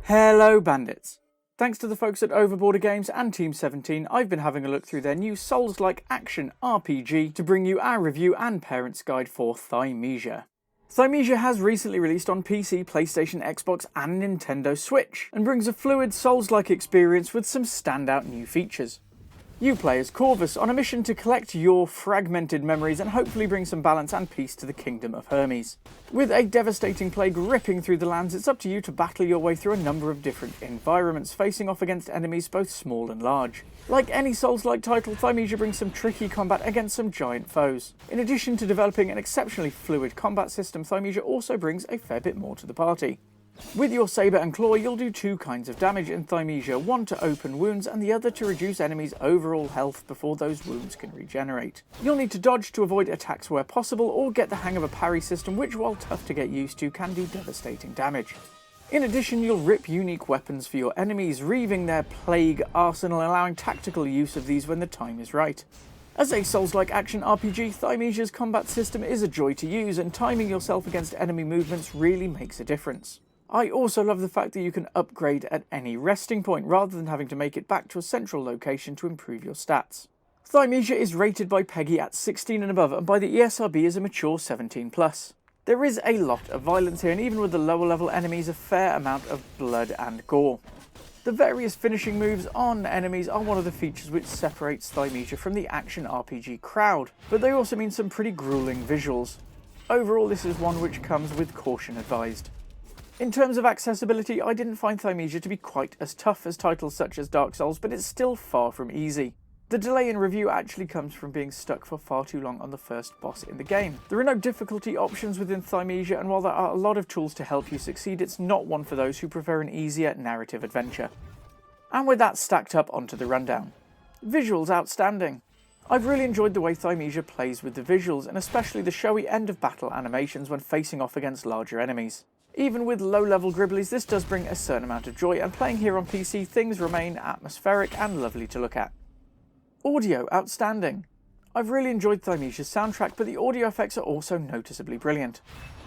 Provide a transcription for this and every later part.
Hello bandits! Thanks to the folks at Overborder Games and Team 17, I've been having a look through their new Souls-like action RPG to bring you our review and parents guide for Thymesia. Thymesia has recently released on PC, PlayStation, Xbox and Nintendo Switch, and brings a fluid Souls-like experience with some standout new features. You play as Corvus on a mission to collect your fragmented memories and hopefully bring some balance and peace to the kingdom of Hermes. With a devastating plague ripping through the lands, it's up to you to battle your way through a number of different environments, facing off against enemies both small and large. Like any Souls-like title, Thymesia brings some tricky combat against some giant foes. In addition to developing an exceptionally fluid combat system, Thymesia also brings a fair bit more to the party. With your sabre and claw, you'll do two kinds of damage in Thymesia, one to open wounds and the other to reduce enemies' overall health before those wounds can regenerate. You'll need to dodge to avoid attacks where possible, or get the hang of a parry system which, while tough to get used to, can do devastating damage. In addition, you'll rip unique weapons for your enemies, reaving their plague arsenal and allowing tactical use of these when the time is right. As a Souls-like action RPG, Thymesia's combat system is a joy to use, and timing yourself against enemy movements really makes a difference. I also love the fact that you can upgrade at any resting point, rather than having to make it back to a central location to improve your stats. Thymesia is rated by PEGI at 16 and above, and by the ESRB as a mature 17+. There is a lot of violence here, and even with the lower level enemies, a fair amount of blood and gore. The various finishing moves on enemies are one of the features which separates Thymesia from the action RPG crowd, but they also mean some pretty grueling visuals. Overall, this is one which comes with caution advised. In terms of accessibility, I didn't find Thymesia to be quite as tough as titles such as Dark Souls, but it's still far from easy. The delay in review actually comes from being stuck for far too long on the first boss in the game. There are no difficulty options within Thymesia, and while there are a lot of tools to help you succeed, it's not one for those who prefer an easier narrative adventure. And with that stacked up onto the rundown. Visuals outstanding. I've really enjoyed the way Thymesia plays with the visuals, and especially the showy end of battle animations when facing off against larger enemies. Even with low-level gribblies, this does bring a certain amount of joy, and playing here on PC, things remain atmospheric and lovely to look at. Audio outstanding. I've really enjoyed Thymesia's soundtrack, but the audio effects are also noticeably brilliant.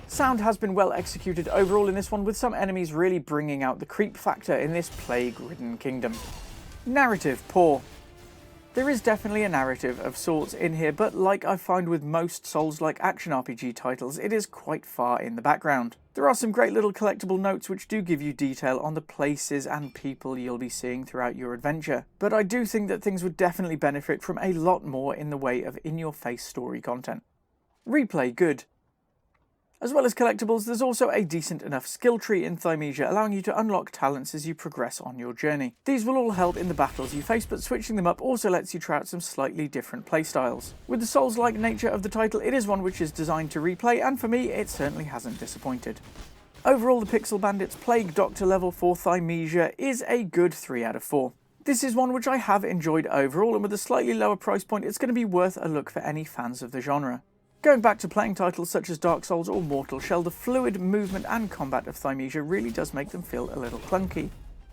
Sound has been well executed overall in this one, with some enemies really bringing out the creep factor in this plague-ridden kingdom. Narrative poor. There is definitely a narrative of sorts in here, but like I find with most Souls-like action RPG titles, it is quite far in the background. There are some great little collectible notes which do give you detail on the places and people you'll be seeing throughout your adventure, but I do think that things would definitely benefit from a lot more in the way of in-your-face story content. Replay good. As well as collectibles, there's also a decent enough skill tree in Thymesia, allowing you to unlock talents as you progress on your journey. These will all help in the battles you face, but switching them up also lets you try out some slightly different playstyles. With the Souls-like nature of the title, it is one which is designed to replay, and for me, it certainly hasn't disappointed. Overall, the Pixel Bandits Plague Doctor level for Thymesia is a good 3 out of 4. This is one which I have enjoyed overall, and with a slightly lower price point, it's going to be worth a look for any fans of the genre. Going back to playing titles such as Dark Souls or Mortal Shell, the fluid movement and combat of Thymesia really does make them feel a little clunky.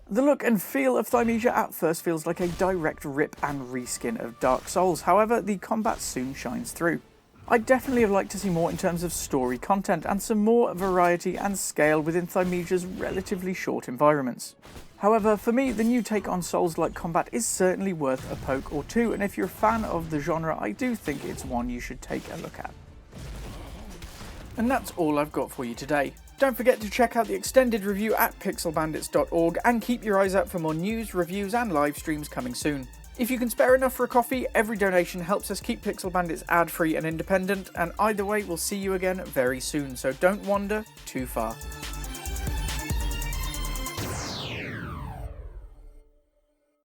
The look and feel of Thymesia at first feels like a direct rip and reskin of Dark Souls, however the combat soon shines through. I'd definitely have liked to see more in terms of story content and some more variety and scale within Thymesia's relatively short environments. However, for me, the new take on Souls-like combat is certainly worth a poke or two, and if you're a fan of the genre, I do think it's one you should take a look at. And that's all I've got for you today. Don't forget to check out the extended review at pixelbandits.org, and keep your eyes out for more news, reviews and live streams coming soon. If you can spare enough for a coffee, every donation helps us keep Pixel Bandits ad-free and independent, and either way, we'll see you again very soon, so don't wander too far.